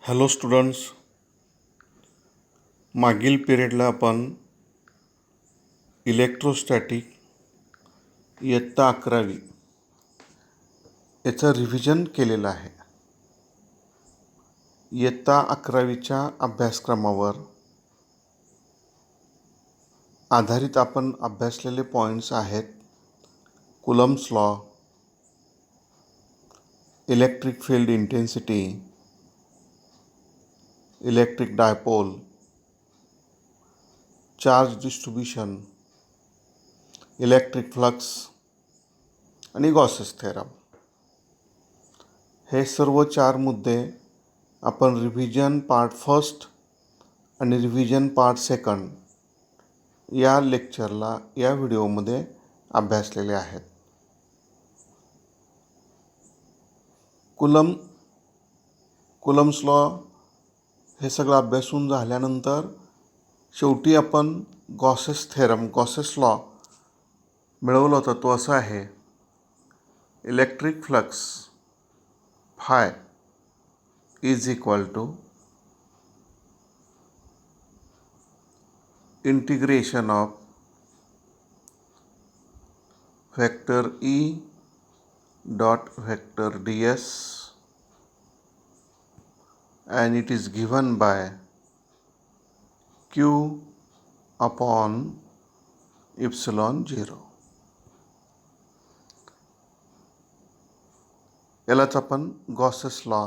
Hello students, मागील पिरियडला आपण electrostatic इयत्ता 11वी याचं रिव्हिजन केलेलं आहे. इयत्ता 11वीच्या अभ्यासक्रमावर आधारित आपण अभ्यासलेले पॉईंट्स आहेत Coulomb's law, electric field intensity, electric dipole, charge distribution, electric flux आणि गॉसेस थेरम. हे सर्व 4 मुद्दे आपण रिव्हिजन पार्ट फर्स्ट आणि रिव्हिजन पार्ट सेकंड या लेक्चरला या व्हिडिओमध्ये अभ्यासलेले आहेत. कुलम्स लॉ हे सगळं अभ्यासून झाल्यानंतर शेवटी आपण गॉसेस लॉ मिळवलं होतं. तो असा आहे: electric flux phi is equal to integration of vector E dot vector D S and it is given by q upon epsilon 0. यालाच आपण गॉसेस लॉ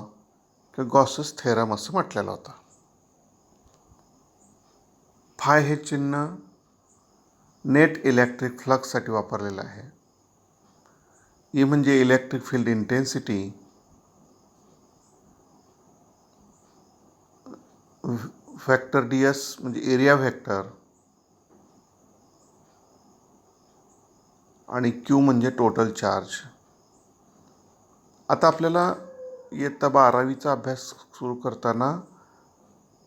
किंवा गॉसेस थेरम असं म्हटलेलं होतं. फाय हे चिन्ह नेट इलेक्ट्रिक फ्लक्ससाठी वापरलेलं आहे. ई म्हणजे electric field intensity, vector D S म्हणजे एरिया वेक्टर आणि क्यू म्हणजे टोटल चार्ज. आता आपल्याला इयत्ता 12वीचा अभ्यास सुरू करताना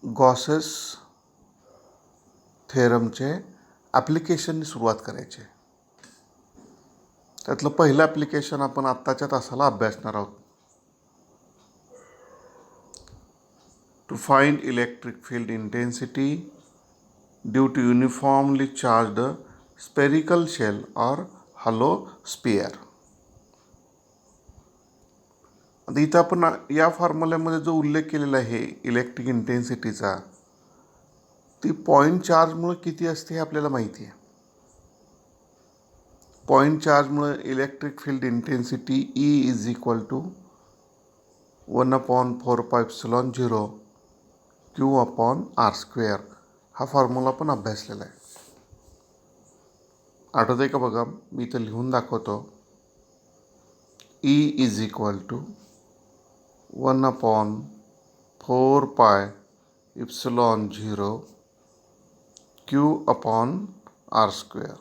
गॉसेस थेरमचे ॲप्लिकेशननी सुरुवात करायची. त्यातलं पहिलं ॲप्लिकेशन आपण आत्ताच्या तासाला अभ्यासणार आहोत. To find electric field intensity due to uniformly charged spherical shell or hollow sphere. आता इथं आपण या फॉर्म्युल्यामध्ये जो उल्लेख केलेला आहे इलेक्ट्रिक इंटेन्सिटीचा, ती पॉईंट चार्जमुळे किती असते हे आपल्याला माहिती आहे. पॉईंट चार्जमुळे electric field intensity E is equal to 1/4πε0 Q upon R square. हा फॉर्म्युला पण अभ्यासलेला आहे. आठवत आहे का बघा, मी इथं लिहून दाखवतो. E is equal to 1/4πε0 Q upon R square.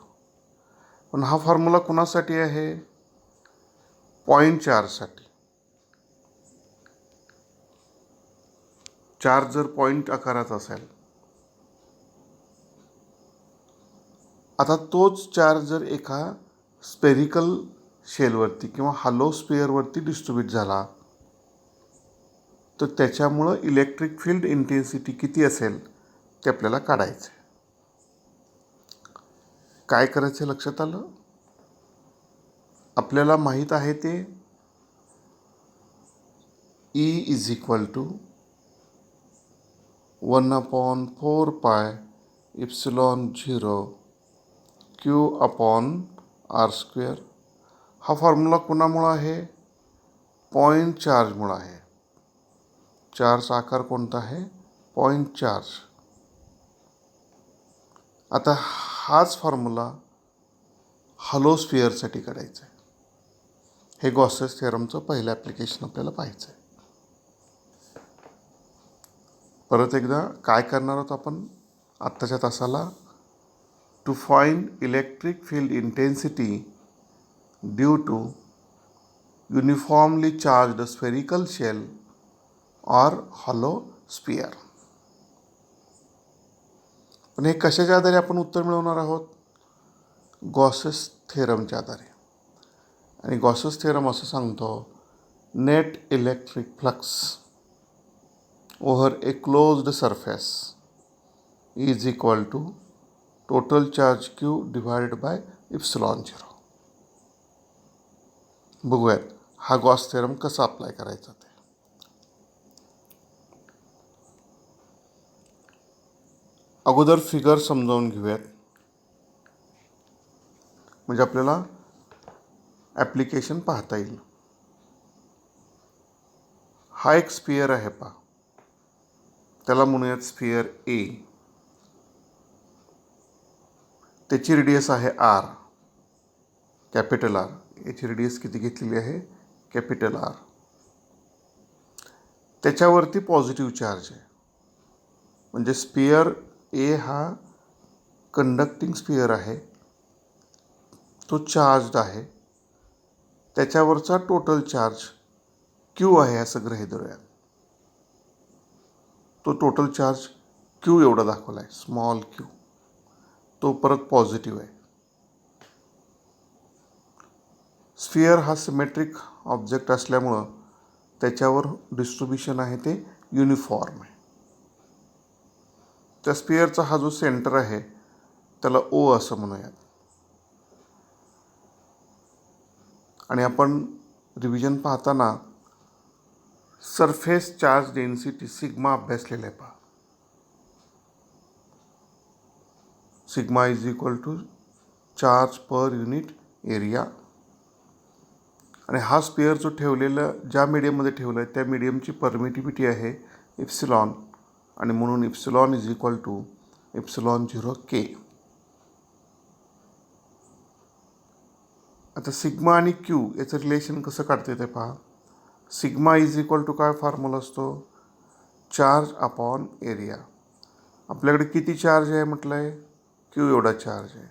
पण हा फॉर्म्युला कुणासाठी आहे? पॉईंट चार्जसाठी. चार्ज जर पॉईंट आकाराचा असेल, आता तोच चार्ज जर एका स्पेरिकल शेलवरती किंवा हॅलो स्पिअरवरती डिस्ट्रीब्यूट झाला तर त्याच्यामुळं इलेक्ट्रिक फील्ड इंटेन्सिटी किती असेल ते आपल्याला काढायचं आहे. काय करायचं लक्षात आलं? आपल्याला माहीत आहे ते E is equal to 1/4πε0 Q upon R square. हा फॉर्म्युला कोणामुळं आहे? पॉईंट चार्जमुळं आहे. चार्जचा आकार कोणता आहे? Point charge. आता हाच फॉर्म्युला हॅलो स्फिअरसाठी काढायचा आहे. हे गॉसेस थेरमचं पहिलं ॲप्लिकेशन आपल्याला पाहायचं आहे. परत एकदा काय करणार आहोत आपण आत्ताच्या तासाला? To find electric field intensity due to uniformly charged spherical shell और हॉलो स्पियर. पण हे कशाच्या आधारे आपण उत्तर मिळवणार आहोत? गॉसेस थेरमच्या आधारे. आणि गॉसेस थेरम असं सांगतो net electric flux over a closed surface is equal to total charge Q divided by epsilon zero. बघूयात हा गॉस थेरम कसा अप्लाय करायचा ते. अगोदर फिगर समजावून घेऊयात म्हणजे आपल्याला ॲप्लिकेशन पाहता येईल. हा एक स्फिअर आहे पहा, त्याला म्हणूयात स्फिअर ए. त्याची रेडियस आहे आर, कॅपिटल आर. याची रेडियस किती घेतलेली आहे? Capital R. त्याच्यावरती पॉझिटिव्ह चार्ज आहे म्हणजे स्फिअर ए हा कंडक्टिंग स्फिअर आहे, तो चार्जड आहे. त्याच्यावरचा टोटल चार्ज क्यू आहे असं गृहीत धरूया. तो टोटल चार्ज क्यू एवढा दाखवला आहे, स्मॉल क्यू. तो परत पॉझिटिव्ह आहे. स्फिअर हा सिमेट्रिक ऑब्जेक्ट असल्यामुळं त्याच्यावर डिस्ट्रीब्युशन आहे ते युनिफॉर्म आहे. त्या स्फिअरचा हा जो सेंटर आहे त्याला ओ असं म्हणूयात. आणि आपण रिव्हिजन पाहताना सरफेस चार्ज डेन्सिटी सिग्मा अभ्यासलेला आहे पहा. Sigma is equal to charge per unit area. आणि हा स्फिअर जो ठेवलेला ज्या मीडियममध्ये ठेवला आहे त्या मीडियमची परमिटिव्हिटी आहे इप्सिलॉन, आणि म्हणून epsilon is equal to epsilon zero K. आता सिग्मा आणि क्यू याचं रिलेशन कसं काढते ते पहा. सिग्मा इज इक्वल टू काय फॉर्म्युला असतो? Charge upon area. आपल्याकडे किती चार्ज आहे म्हटलं आहे? क्यू एवढा चार्ज आहे.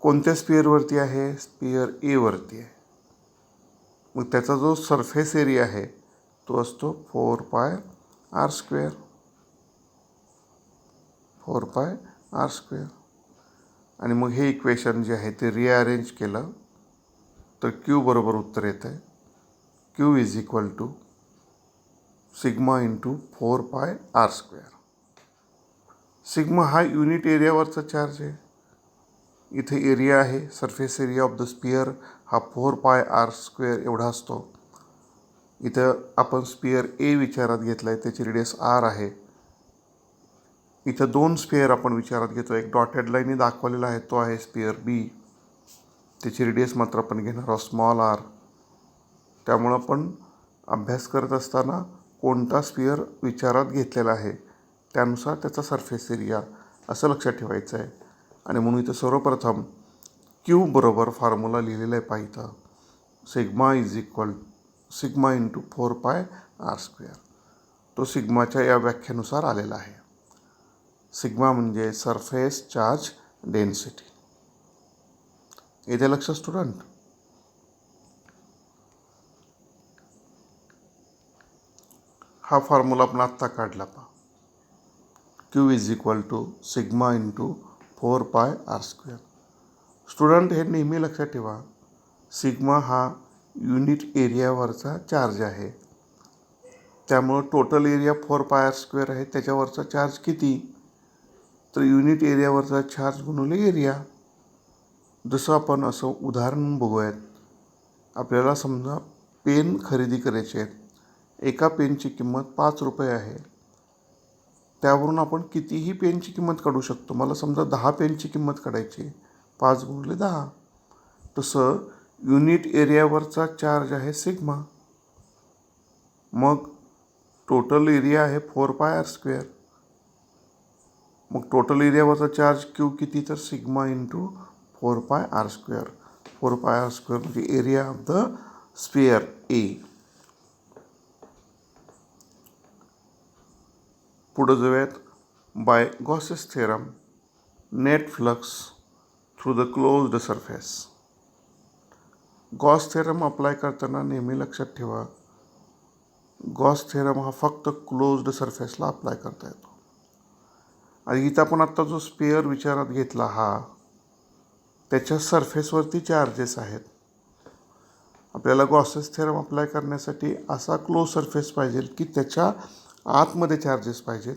कोणत्या स्फिअरवरती आहे? स्फिअर एवरती आहे. मग त्याचा जो सरफेस एरिया आहे तो असतो 4πr². 4πr². आणि मग हे इक्वेशन जे आहे ते रिअरेंज केलं तर क्यू बरोबर उत्तर येतं आहे Q is equal to sigma into 4πr². Sigma हा युनिट एरियावरचा चार्ज आहे. इथे एरिया आहे, surface area of the sphere हा 4πr² एवढा असतो. इथं आपण स्पियर ए विचारात घेतला आहे, त्याची रेडियस आर आहे. इथं दोन स्पियर आपण विचारात घेतो, एक डॉटेड लाईनने दाखवलेला आहे तो आहे स्पियर बी. त्याची रेडियस मात्र आपण घेणार आहोत स्मॉल आर. त्यामुळं आपण अभ्यास करत असताना कोणता स्पियर विचारात घेतलेला आहे त्यानुसार त्याचा सरफेस एरिया असं लक्षात ठेवायचं आहे. आणि म्हणून इथं सर्वप्रथम क्यू बरोबर फॉर्म्युला लिहिलेला आहे पाहिजे. Sigma is equal sigma into 4πr². तो सिग्माच्या या व्याख्येनुसार आलेला आहे. सिग्मा म्हणजे सरफेस चार्ज डेन्सिटी. येते लक्ष स्टुडंट? हा फॉर्म्युला आपण आत्ता काढला पहा. Q is equal to sigma into 4πr². Student हे नेहमी लक्षात ठेवा, सिग्मा हा युनिट एरियावरचा चार्ज आहे. त्यामुळं टोटल एरिया 4πr² आहे. त्याच्यावरचा चार्ज किती? तर युनिट एरियावरचा चार्ज गुणिले एरिया. जसं आपण असं उदाहरण बघूयात. आपल्याला समजा पेन खरेदी करायचे आहेत. एका पेनची किंमत 5 रुपये आहे. त्यावरून आपण कितीही पेनची किंमत काढू शकतो. मला समजा 10 पेनची किंमत काढायची, 5 गुणिले 10. तसं युनिट एरियावरचा चार्ज आहे सिग्मा. मग टोटल एरिया आहे 4πr². मग टोटल एरियावरचा चार्ज क्यू किती? तर सिग्मा इंटू 4πr². 4πr² म्हणजे area of the sphere A. पुढं जाऊयात. By Gauss's theorem net flux through the closed surface. Gauss theorem apply करताना नेहमी लक्षात ठेवा, गॉस थेरम हा फक्त क्लोज्ड सरफेसला अप्लाय करता येतो. आणि इथं आपण आत्ता जो स्पियर विचारात घेतला हा त्याच्या सरफेसवरती चार्जेस आहेत. आपल्याला गॉसेस थेरम अप्लाय करण्यासाठी असा क्लोज सरफेस पाहिजे की त्याच्या आतमध्ये चार्जेस पाहिजेत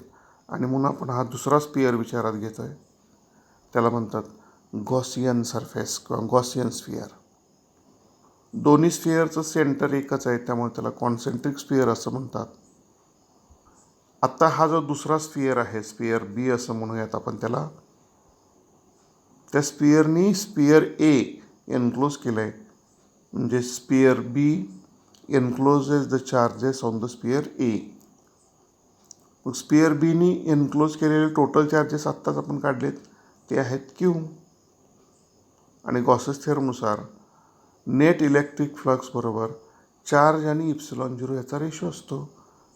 आणि म्हणून आपण हा दुसरा स्पियर विचारात घेतो आहे. त्याला म्हणतात गॉसियन सरफेस किंवा गॉसियन स्पियर. दोन्ही स्पियरचं सेंटर एकच आहे, त्यामुळे त्याला कॉन्सेंट्रिक स्पियर असं म्हणतात. आत्ता हा जो दुसरा स्पियर आहे, स्पियर बी असं म्हणूयात आपण त्याला. त्या स्पियरनी स्पियर ए एनक्लोज केलं आहे, म्हणजे sphere B encloses the charges on the sphere A. मग स्पियर बीनी एनक्लोज केलेले टोटल चार्जेस आत्ताच आपण काढलेत ते आहेत क्यू. आणि गॉसेस थिअरमनुसार नेट इलेक्ट्रिक फ्लक्स बरोबर चार्ज आणि इप्सिलॉन झिरो याचा रेशो असतो.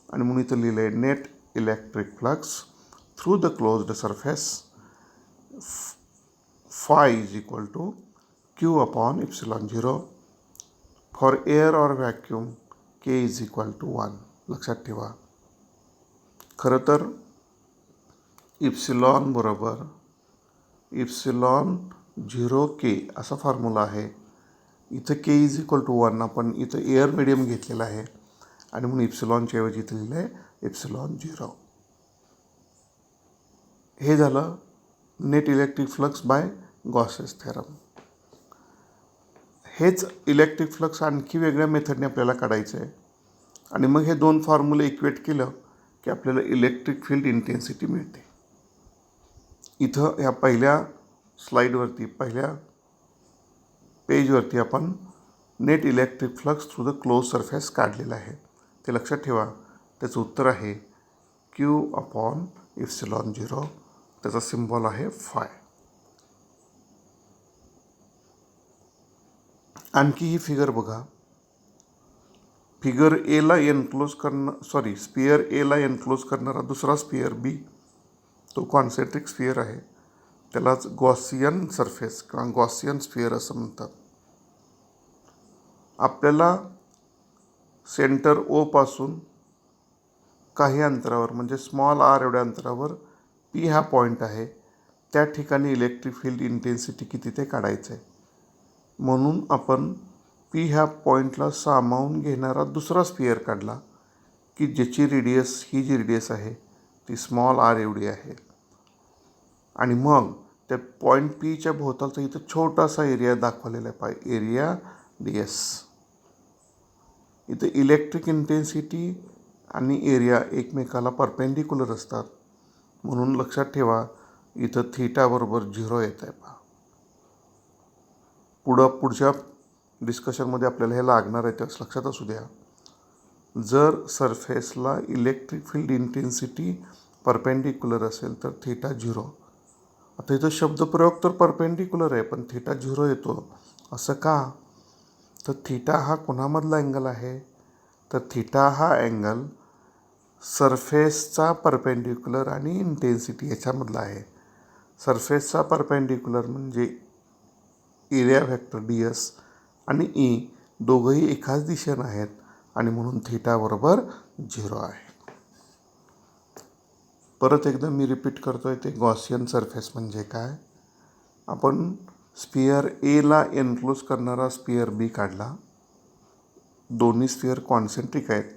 आणि म्हणून इथं लिहिलं आहे net electric flux through the closed surface phi is equal to q upon epsilon 0. For air or vacuum k is equal to 1. लक्षात ठेवा. खरं तर इप्सिलॉन बरोबर इप्सिलॉन 0k असा फॉर्म्युला आहे. इथं k इज इक्वल टू 1 आपण इथं एअर मिडियम घेतलेला आहे आणि म्हणून इप्सिलॉनच्या ऐवजी इथं लिहिलं आहे इप्सिलॉन 0. हे झालं net electric flux by Gauss's theorem. हेच इलेक्ट्रिक फ्लक्स आणखी वेगळ्या मेथडने आपल्याला काढायचं आहे आणि मग हे दोन फॉर्म्युले इक्वेट केलं की आपल्याला इलेक्ट्रिक फील्ड इंटेन्सिटी मिळते. इथं ह्या पहिल्या स्लाईडवरती पहिल्या पेजवरती आपण net electric flux through the close surface काढलेलं आहे. ते लक्षात ठेवा. त्याचं उत्तर आहे क्यू अपॉन इप्सिलॉन 0. त्याचा सिम्बॉल आहे फाय. आणखी ही फिगर बघा. फिगर एला एनक्लोज स्पियर एला एनक्लोज करणारा दुसरा स्पियर बी, तो कॉन्सेंट्रिक स्पियर आहे. त्यालाच गॉसियन सरफेस किंवा गॉसियन स्पियर असं म्हणतात. आपल्याला सेंटर ओ पासून काही अंतरावर म्हणजे स्मॉल आर एवढ्या अंतरावर पी हा पॉईंट आहे. त्या ठिकाणी इलेक्ट्रिक फील्ड इंटेन्सिटी किती ते काढायचं आहे. म्हणून आपण पी ह्या पॉईंटला सामावून घेणारा दुसरा स्पियर काढला की ज्याची रेडियस ही जी रेडियस आहे ती स्मॉल आर एवढी आहे. आणि मग त्या पॉईंट पीच्या भोवतालचा इथं छोटासा एरिया दाखवलेला आहे, एरिया डी एस. इथं इलेक्ट्रिक इंटेन्सिटी आणि एरिया एकमेकाला परपेंडिक्युलर असतात. म्हणून लक्षात ठेवा इथं थीटा बरोबर 0 येत आहे. पुढच्या डिस्कशनमध्ये आपल्याला हे लागणार आहे, त्यास लक्षात असू द्या. जर सरफेसला इलेक्ट्रिक फील्ड इंटेन्सिटी परपेंडिक्युलर असेल तर थीटा 0. आता इथं शब्दप्रयोग तर परपेंडिक्युलर आहे पण थीटा 0 येतो असं का? तर थीटा हा कोणामधला अँगल आहे? तर थीटा हा अँगल सरफेसचा परपेंडिक्युलर आणि इंटेन्सिटी याच्यामधला आहे. सरफेसचा परपेंडिक्युलर म्हणजे एरिया व्हेक्टर डी एस आणि ई दोघंही एकाच दिशेनं आहेत आणि म्हणून थीटा बरोबर 0 आहे. परत एकदा मी रिपीट करतो आहे, ते गॉसियन सरफेस म्हणजे काय. आपण स्पियर एला एनक्लोज करणारा स्पियर बी काढला. दोन्ही स्पियर कॉन्सेंट्रिक आहेत.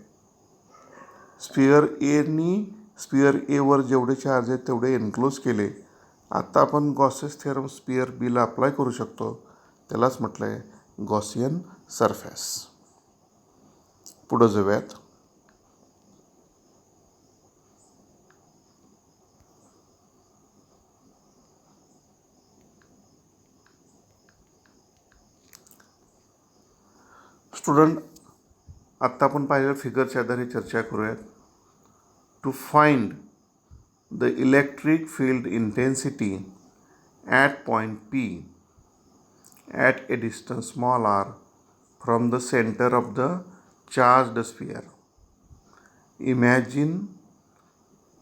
स्पियर एवर जेवढे चार्ज आहेत तेवढे एनक्लोज केले. आता आपण गॉसेस थेरम स्पियर बीला अप्लाय करू शकतो. त्यालाच म्हटलं आहे गॉसियन सरफेस. पुढं जाऊयात. स्टुडंट, आत्ता आपण पाहिलेल्या फिगरच्या आधारे चर्चा करूयात. To find the electric field intensity at point P at a distance small r from the center of the charged sphere. Imagine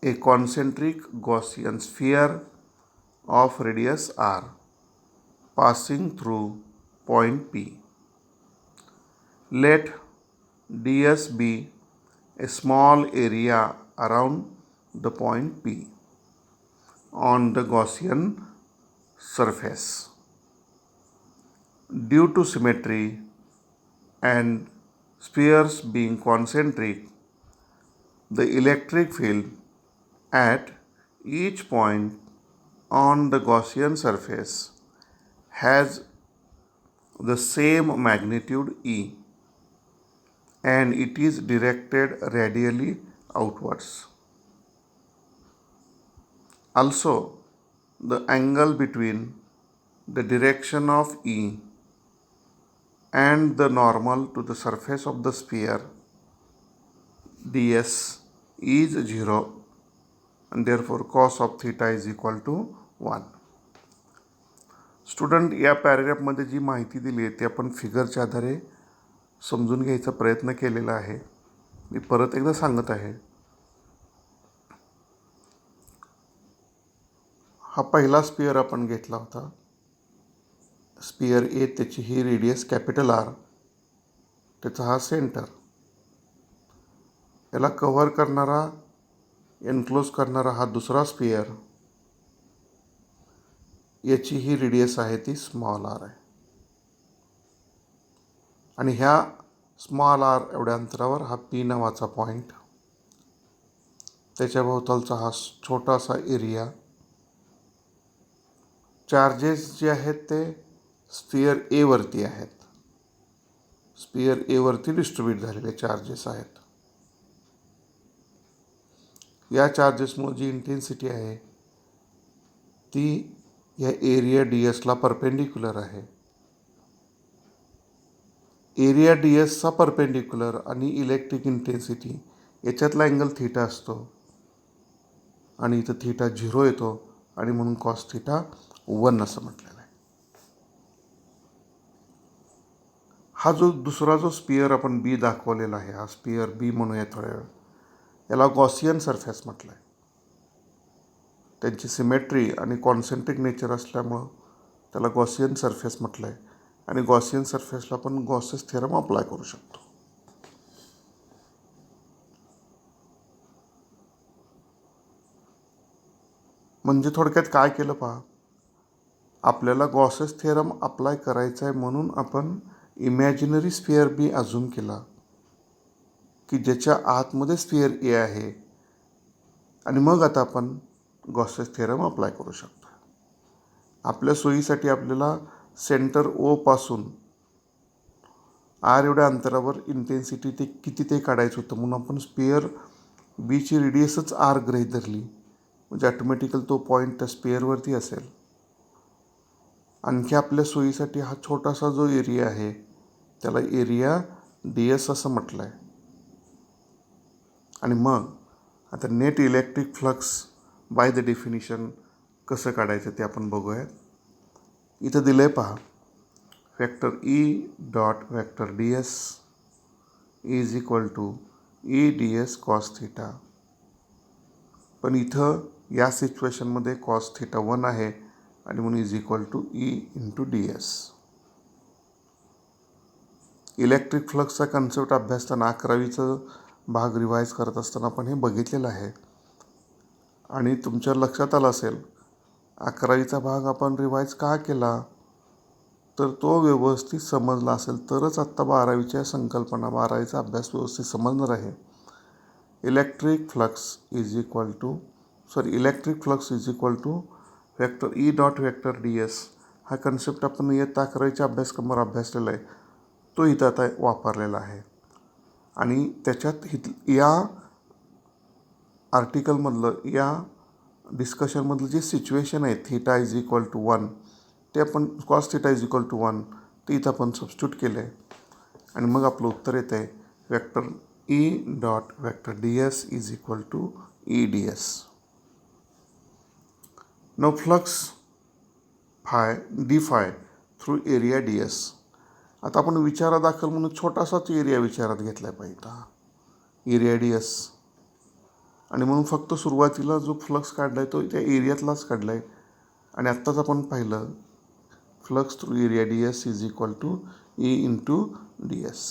a concentric Gaussian sphere of radius r passing through point P. Let ds be a small area around the point P on the Gaussian surface. Due to symmetry and spheres being concentric, the electric field at each point on the Gaussian surface has the same magnitude E and it is directed radially outwards. Also, the angle between the direction of E and the normal to the surface of the sphere ds is 0 and therefore cos of theta is equal to 1. Student, या पॅरेग्राफमध्ये जी माहिती दिली आहे ती आपण फिगरच्या आधारे समजून घ्यायचा प्रयत्न केलेला आहे. मी परत एकदा सांगत आहे. हा पहिला स्पियर आपण घेतला होता, स्पियर ए. त्याची ही रेडियस कॅपिटल आर, त्याचा हा सेंटर. याला कव्हर करणारा, एनक्लोज करणारा हा दुसरा स्पियर, याची ही रेडियस आहे ती स्मॉल आर आहे. आणि ह्या स्मॉल आर एवढ्या अंतरावर हा पी नावाचा पॉईंट, त्याच्या भोवतालचा हा छोटासा एरिया. चार्जेस जे आहेत ते स्फिअर ए वरती आहेत, स्फिअर ए वरती डिस्ट्रीब्यूट झालेले चार्जेस आहेत. या चार्जेसमुळे जी इंटेन्सिटी आहे ती या एरिया डी एसला परपेंडिक्युलर आहे. एरिया डी एसचा परपेंडिक्युलर आणि इलेक्ट्रिक इंटेन्सिटी याच्यातला अँगल थीटा असतो आणि इथं थीटा 0 येतो आणि म्हणून कॉस थीटा 1 असं म्हटलेलं आहे. हा जो दुसरा जो स्पियर आपण बी दाखवलेला आहे, हा स्पियर बी म्हणूया थोड्या वेळ. याला गॉसियन सरफेस म्हटलं आहे. त्यांची सिमेट्री आणि कॉन्सेंट्रिक नेचर असल्यामुळं त्याला गॉसियन सरफेस म्हटलं आहे. आणि गॉसियन सरफेसला आपण गॉसेस थेरम अप्लाय करू शकतो. म्हणजे थोडक्यात काय केलं पहा, आपल्याला गॉसेस थेरम अप्लाय करायचा आहे म्हणून आपण इमॅजिनरी स्फिअर बी अझ्युम केला की ज्याच्या आतमध्ये स्फिअर ए आहे, आणि मग आता आपण गॉसेस थेरम अप्लाय करू शकतो. आपल्या सोयीसाठी आपल्याला सेंटर ओ पासून आर एवढ्या अंतरावर इंटेन्सिटी ते किती ते काढायचं होतं, म्हणून आपण स्पियर बीची रेडियसच आर गृहीत धरली. म्हणजे ऑटोमॅटिकल तो पॉईंट त्या स्पियरवरती असेल. आणखी आपल्या सोयीसाठी हा छोटासा जो एरिया आहे त्याला एरिया डी एस असं म्हटलं आहे. आणि मग आता net electric flux by the definition कसं काढायचं ते आपण बघूयात. इथं दिलं आहे पहा, vector E dot vector D S is equal to E D S cos theta. पण इथं या सिच्युएशनमध्ये कॉस थीटा 1 आहे आणि म्हणून is equal to E into D S. Electric फ्लक्सचा कन्सेप्ट अभ्यासताना 11वीचं भाग रिवाईज करत असताना आपण हे बघितलेलं आहे. आणि तुमच्या लक्षात आलं असेल 11वीचा भाग आपण रिवाईज का केला, तर तो व्यवस्थित समजला असेल तरच आत्ता 12वीच्या संकल्पना, 12वीचा अभ्यास व्यवस्थित समजणार आहे. Electric flux is equal to vector E dot vector D S. हा कन्सेप्ट आपण इयत्ता 11वीच्या अभ्यासक्रमावर अभ्यासलेला आहे, तो इथं आता वापरलेला आहे. आणि त्याच्यात या आर्टिकलमधलं, या डिस्कशनमधलं जे सिच्युएशन आहे थीटा इज इक्वल टू 1, ते आपण cos theta is equal to 1 ते इथं आपण सबस्टिट्यूट केलं आहे. आणि मग आपलं उत्तर येतं आहे vector E dot vector D S is equal to E D S. No flux phi D phi through area D S. आता आपण विचारादाखल म्हणून छोटासाच एरिया विचारात घेतला पाहिजे, हा एरिया डी एस. आणि म्हणून फक्त सुरुवातीला जो फ्लक्स काढला आहे तो त्या एरियातलाच काढला आहे. आणि आत्ताच आपण पाहिलं flux through area D S is equal to E into D S.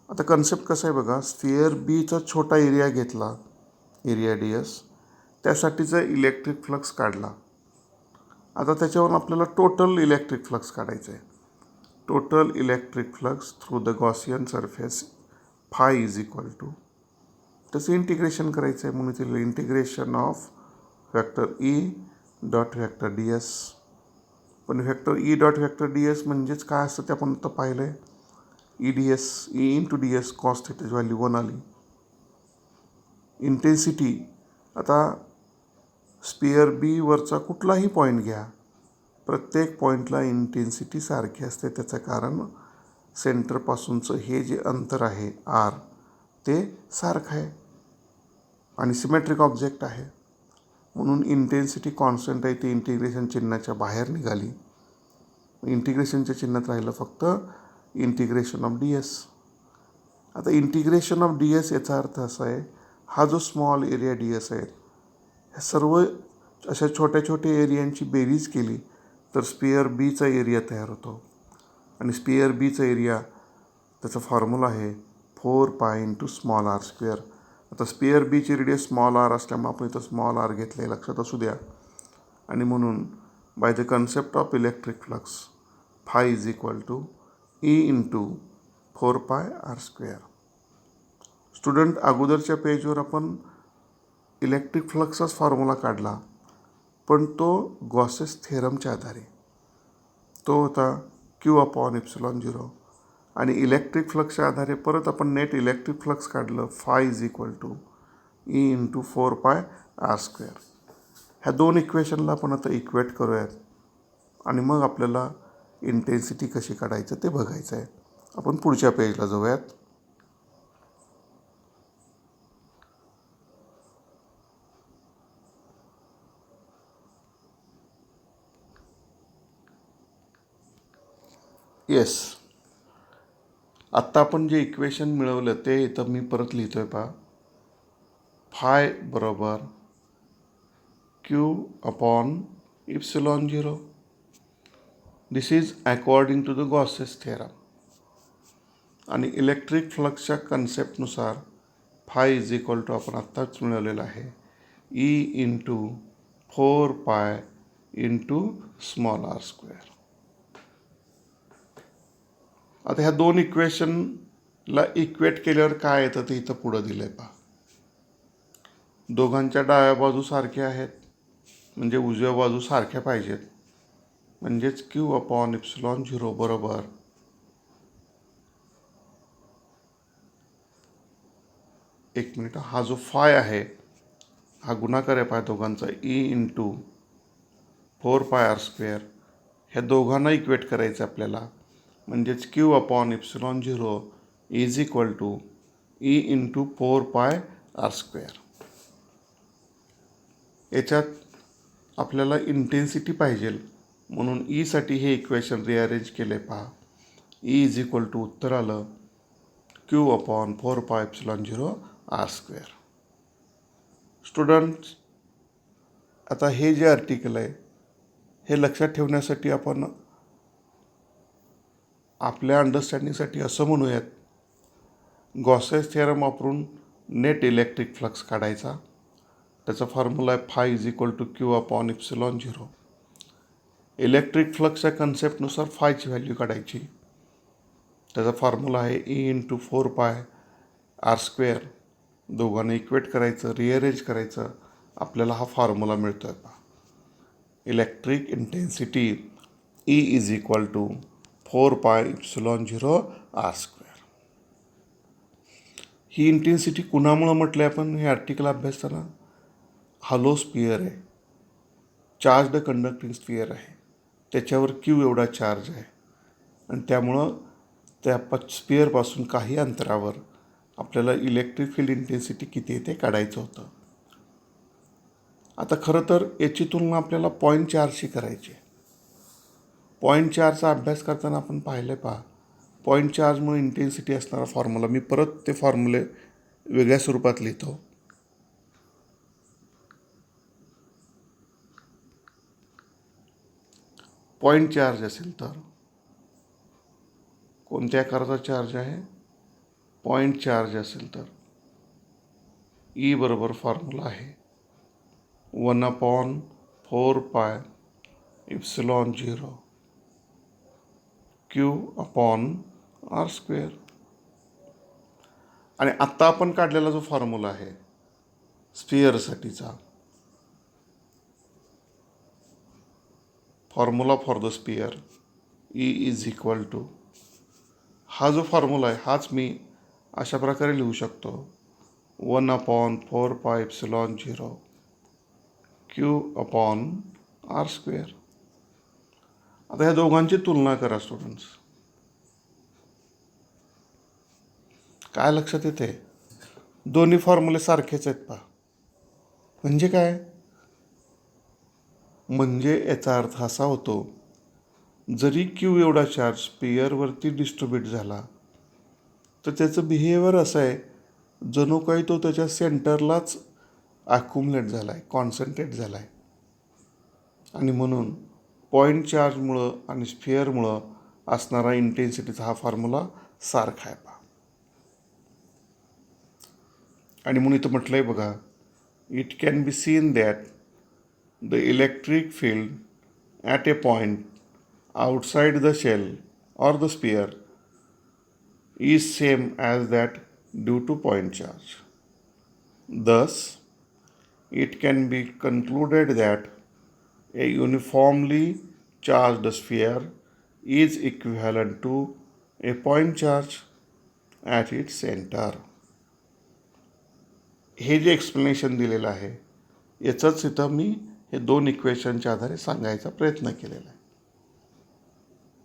आता कन्सेप्ट कसं आहे बघा, स्फिअर बीचा छोटा एरिया घेतला, एरिया डी एस, त्यासाठीचा इलेक्ट्रिक फ्लक्स काढला. आता त्याच्यावरून आपल्याला टोटल इलेक्ट्रिक फ्लक्स काढायचं आहे. Total electric flux through the Gaussian surface phi is equal to त्याचं इंटिग्रेशन करायचं आहे, म्हणून तिला integration of vector E dot vector D S. पण vector E dot vector D S म्हणजेच काय असतं ते आपण आता पाहिलं आहे. E D S, E into D S cos थिटाची व्हॅल्यू 1 आली. इंटेन्सिटी, आता स्पियर बी वरचा कुठलाही पॉईंट घ्या, प्रत्येक पॉईंटला इंटेन्सिटी सारखी असते. त्याचं कारण सेंटरपासूनचं हे जे अंतर आहे आर ते सारखं आहे आणि सिमेट्रिक ऑब्जेक्ट आहे, म्हणून इंटेन्सिटी कॉन्स्टंट आहे. ती इंटिग्रेशन चिन्हाच्या बाहेर निघाली. इंटिग्रेशनच्या चिन्हात राहिलं फक्त इंटिग्रेशन ऑफ डी एस. आता इंटिग्रेशन ऑफ डी एस याचा अर्थ असा आहे, हा जो स्मॉल एरिया डी एस आहे, ह्या सर्व अशा छोट्या छोट्या एरियांची बेरीज केली तर स्पियर बीचा एरिया तयार होतो. आणि स्पियर बीचा एरिया, त्याचा फॉर्म्युला आहे 4π इंटू स्मॉल आर स्क्वेअर. आता स्पियर बीची रेडियस स्मॉल आर असल्यामुळे आपण इथं स्मॉल आर घेतलं आहे, लक्षात असू द्या. आणि म्हणून by the concept of electric flux phi is equal to E into 4π R square. Student, अगोदरच्या पेजवर आपण इलेक्ट्रिक फ्लक्सचाच फॉर्म्युला काढला, पण तो गॉसेस थेरमच्या आधारे. तो होता Q/ε0. आणि इलेक्ट्रिक फ्लक्सच्या आधारे परत आपण नेट इलेक्ट्रिक फ्लक्स काढलं, phi is equal to E into 4π R square. ह्या दोन इक्वेशनला आपण आता इक्वेट करूयात आणि मग आपल्याला इंटेन्सिटी कशी काढायचं ते बघायचं आहे. आपण पुढच्या पेजला जाऊयात. येस, आत्ता आपण जे इक्वेशन मिळवलं ते इथं मी परत लिहितो आहे पहा. फाय बरोबर Q/ε0. This is according to the Gauss's theorem. आणि इलेक्ट्रिक फ्लक्सच्या कन्सेप्टनुसार फाय इज इक्वल टू आपण आत्ताच मिळवलेलं आहे E into 4π into small R square. आता ह्या दोन इक्वेशनला इक्वेट केल्यावर काय येतं ते इथं पुढं दिलं आहे पहा. दोघांच्या डाव्या बाजू सारख्या आहेत, म्हणजे उजव्या बाजू सारख्या पाहिजेत. म्हणजेच Q/ε0 बरोबर एक मिनिट, हा जो फाय आहे हा गुणाकार आहे पहा दोघांचा, ई इंटू 4π आर स्क्वेअर. ह्या दोघांना इक्वेट करायचं आपल्याला. म्हणजेच Q/ε0 is equal to E into 4π R square. याच्यात आपल्याला इंटेन्सिटी पाहिजे, म्हणून ईसाठी हे इक्वेशन रिअरेंज केले पहा. ई इज इक्वल टू उत्तर आलं Q/4πε0 आर स्क्वेअर. स्टुडंट्स, आता हे जे आर्टिकल आहे हे लक्षात ठेवण्यासाठी आपण आपल्या अंडरस्टँडिंगसाठी असं म्हणूयात, गॉसेस थेरम वापरून नेट इलेक्ट्रिक फ्लक्स काढायचा. त्याचा फॉर्म्युला आहे phi is equal to Q/ε0. Electric फ्लक्सच्या कन्सेप्टनुसार फायची व्हॅल्यू काढायची. त्याचा फॉर्म्युला आहे ई इंटू 4π आर स्क्वेअर. दोघांना इक्वेट करायचं, रिअरेंज करायचं, आपल्याला हा फॉर्म्युला मिळतो आहे पहा. Electric intensity E is equal to 4πε0 R square. ही इंटेन्सिटी कुणामुळं म्हटलं आहे आपण हे आर्टिकल अभ्यासताना? हॅलो स्पियर आहे, चार्जड कंडक्टिंग स्पियर आहे, त्याच्यावर Q एवढा चार्ज आहे आणि त्यामुळं त्या स्पियरपासून काही अंतरावर आपल्याला इलेक्ट्रिक फील्ड इंटेन्सिटी किती आहे ते काढायचं होतं. आता खरं तर याची तुलना आपल्याला पॉईंट चार्जशी करायची आहे. पॉईंट चार्जचा अभ्यास करताना आपण पाहिलं पहा, पॉईंट चार्जमुळे इंटेन्सिटी असणारा फॉर्म्युला, मी परत ते फॉर्म्युले वेगळ्या स्वरूपात लिहितो. पॉईंट चार्ज असेल तर कोणत्या आकाराचा चार्ज आहे? पॉईंट चार्ज असेल तर ई बरोबर फॉर्म्युला आहे 1/4πε0 Q/r स्क्वेअर. आणि आत्ता आपण काढलेला जो फॉर्म्युला आहे स्पिअरसाठीचा, formula for the sphere E is equal to, हा जो फॉर्म्युला आहे हाच मी अशा प्रकारे लिहू शकतो, 1/4πε0 Q/r². आता ह्या दोघांची तुलना करा स्टुडंट्स. काय लक्षात येते? दोन्ही फॉर्म्युले सारखेच आहेत पहा. म्हणजे काय? म्हणजे याचा अर्थ असा होतो, जरी क्यू एवढा चार्ज स्पिअरवरती डिस्ट्रीब्यूट झाला तर त्याचं बिहेवियर असं आहे जणू काही तो त्याच्या सेंटरलाच ॲक्युमुलेट झाला आहे, कॉन्सन्ट्रेट झाला आहे. आणि म्हणून पॉईंट चार्जमुळं आणि स्फिअरमुळं असणारा इंटेन्सिटीचा हा फॉर्म्युला सारखा आहे पहा. आणि म्हणून इथं म्हटलं आहे बघा, it can be seen that the electric field at a point outside the shell or the sphere is same as that due to point charge. Thus, it can be concluded that a uniformly charged sphere is equivalent to a point charge at its center. हे जे explanation दिलेलं आहे याचंच इथं मी हे दोन इक्वेशनच्या आधारे सांगायचा प्रयत्न केलेला आहे.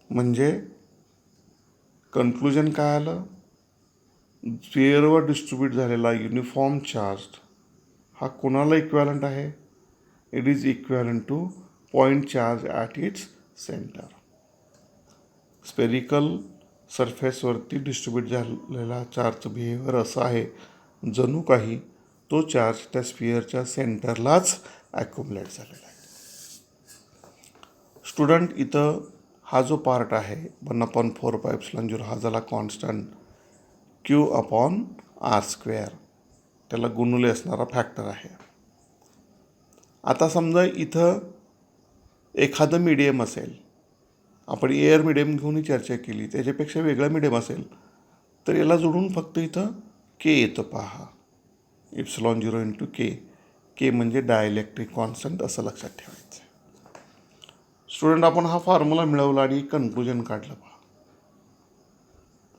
म्हणजे कन्क्लुजन काय आलं? स्पिअरवर डिस्ट्रीब्यूट झालेला युनिफॉर्म चार्ज हा कोणाला इक्वॅलंट आहे? It is equivalent to point charge at its centre. Spherical सरफेसवरती डिस्ट्रीब्यूट झालेला चार्जचं बिहेवियर असं आहे जणू काही तो चार्ज त्या स्पिअरच्या सेंटरलाच ॲक्युमुलेट झालेला आहे. स्टुडंट, इथं हा जो पार्ट आहे 1/4πε0 हा झाला कॉन्स्टंट Q/r², त्याला गुणुले असणारा फॅक्टर आहे. आता समजा इथं एखादं मीडियम असेल, आपण एअर मीडियम घेऊन चर्चा केली, त्याच्यापेक्षा वेगळं मीडियम असेल तर याला जोडून फक्त इथं के येतं पहा, ε0 × के म्हणजे डायइलेक्ट्रिक कॉन्स्टंट असं लक्षात ठेवायचं. स्टुडंट, आपण हा फॉर्म्युला मिळवला आणि कन्क्लुजन काढलं पहा.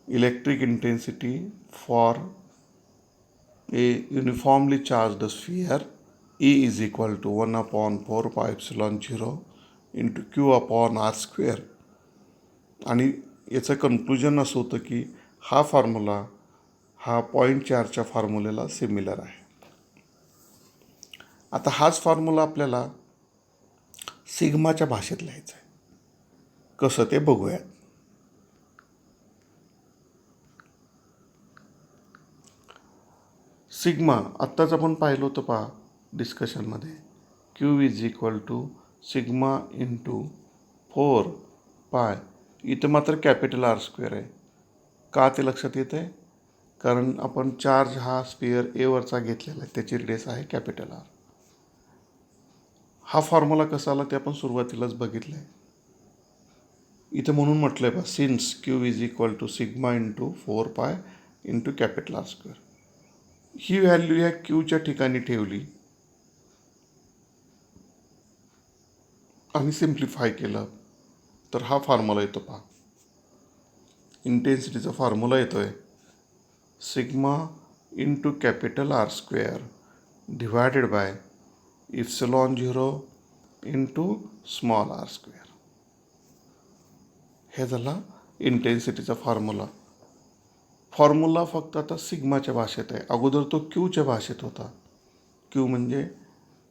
Electric intensity for a uniformly charged sphere E is equal to 1/4πε0 × Q/r². आणि याचं कन्क्लुजन असं होतं की हा फॉर्म्युला हा पॉईंट चार्जच्या फॉर्म्युलेला सिमिलर आहे. आता हाच फॉर्म्युला आपल्याला सिग्माच्या भाषेत लिहायचं आहे. कसं ते बघूयात. सिग्मा आत्ताच आपण पाहिलं होतं पहा डिस्कशनमध्ये, Q is equal to sigma × 4π. इथं मात्र कॅपिटल R² आहे. का ते लक्षात येतं आहे? कारण आपण चार्ज हा स्पिअर एवरचा घेतलेला आहे, त्याची रेडियस आहे कॅपिटल R. हा फॉर्म्युला कसा आला ते आपण सुरुवातीलाच बघितलं आहे. इथं म्हणून म्हटलं आहे बा, since Q is equal to sigma × 4π × capital R². ही व्हॅल्यू ह्या क्यूच्या ठिकाणी ठेवली आणि सिम्प्लिफाय केलं तर हा फॉर्म्युला येतो पहा. इंटेन्सिटीचा फॉर्म्युला येतो आहे sigma × capital R² divided by ε0 × small r². हे झाला इंटेन्सिटीचा फॉर्म्युला फक्त आता सिग्माच्या भाषेत आहे. अगोदर तो क्यूच्या भाषेत होता. क्यू म्हणजे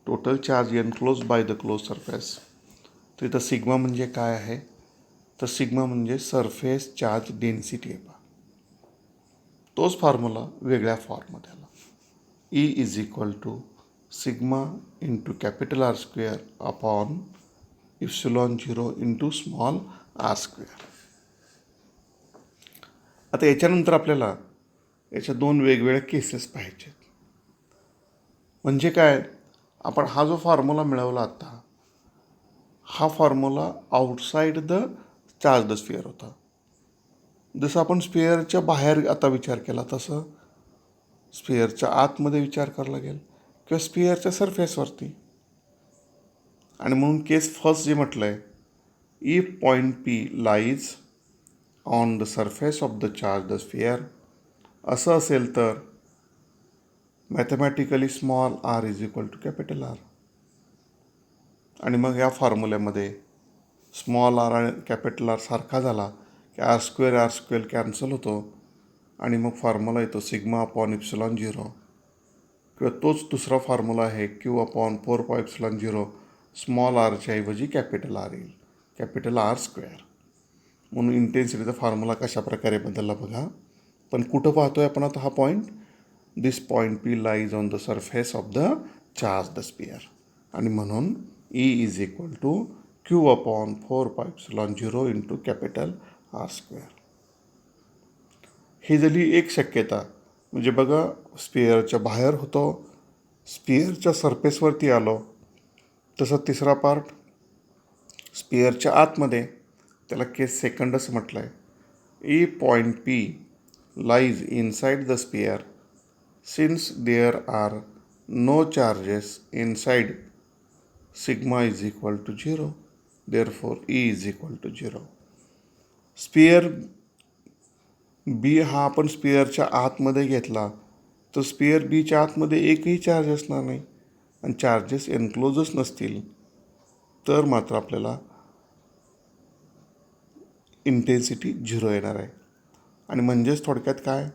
total charge enclose by the close surface. तर इथं सिग्मा म्हणजे काय आहे? तर सिग्मा म्हणजे सरफेस चार्ज डेन्सिटी आहे पहा. तोच फॉर्म्युला वेगळ्या फॉर्ममध्ये आला. E is equal to sigma × capital R² upon ε0 × small r². आता याच्यानंतर आपल्याला याच्या दोन वेगवेगळ्या केसेस पाहिजेत. म्हणजे काय? आपण हा जो फॉर्म्युला मिळवला आता, हा formula outside the charged sphere होता. जसं आपण स्फिअरच्या बाहेर आता विचार केला तसं स्पिअरच्या आतमध्ये विचार करावा लागेल किंवा स्पिअरच्या सरफेसवरती. आणि म्हणून केस फर्स्ट जे म्हटलं आहे, if point P lies on the surface of the charge the sphere, असं असेल तर mathematically small R is equal to capital R. आणि मग या फॉर्म्युल्यामध्ये स्मॉल आर आणि कॅपिटल आर सारखा झाला की आर स्क्वेअर कॅन्सल होतो आणि मग फॉर्म्युला येतो सिग्मा अपॉन इप्सिलॉन 0, किंवा तोच दुसरा फॉर्म्युला आहे क्यू अपॉन 4πε0 स्मॉल आरच्या ऐवजी कॅपिटल आर येईल, कॅपिटल आर स्क्वेअर. म्हणून इंटेन्सिटीचा फॉर्म्युला कशा प्रकारे बदलला बघा. पण कुठं पाहतोय आपण आता हा point? This point P lies on the surface of the charge the sphere. आणि म्हणून E is equal to Q upon 4πε0 into capital R square. ही झाली एक शक्यता. म्हणजे बघा, स्पिअरच्या बाहेर होतो, स्पिअरच्या सरफेसवरती आलो. तसं तिसरा पार्ट स्पिअरच्या आतमध्ये, त्याला केस सेकंड असं म्हटलं आहे. E point P lies inside the sphere since there are no charges inside, sigma is equal to 0, therefore E is equal to 0. Sphere B हा आपण स्पिअरच्या आतमध्ये घेतला तर स्पिअर बीच्या आतमध्ये एकही चार्ज असणार नाही. आणि चार्जेस एनक्लोजच नसतील तर मात्र आपल्याला इंटेन्सिटी 0 येणार आहे. आणि म्हणजेच थोडक्यात काय,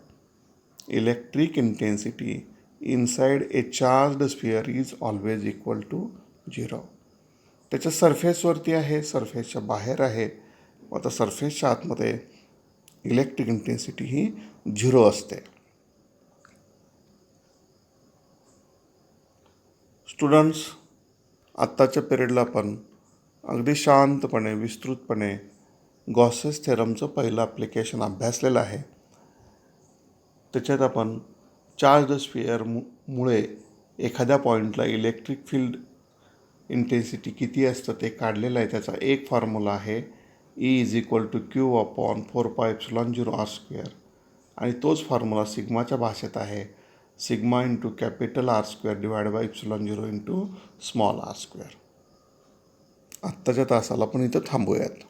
electric intensity inside a charged sphere is always equal to 0. त्याच्या सरफेसवरती आहे, सरफेसच्या बाहेर आहे. आता सरफेसच्या आतमध्ये इलेक्ट्रिक इंटेन्सिटी ही 0 असते. स्टुडंट्स, आत्ताच्या पिरियडला आपण अगदी शांतपणे विस्तृतपणे गॉसेस थेरमचं पहिलं ॲप्लिकेशन अभ्यासलेलं आहे. त्याच्यात आपण चार्ज स्पिअरमुळे एखाद्या पॉईंटला इलेक्ट्रिक फील्ड इंटेन्सिटी किती असतं ते काढलेलं आहे. त्याचा एक फॉर्म्युला आहे E is equal to Q upon 4πε0 R square. आणि तोच फॉर्म्युला सिग्माच्या भाषेत आहे sigma into capital R square divide by ε0 into small R square. आत्ताच्या तासाला आपण इथं थांबूयात.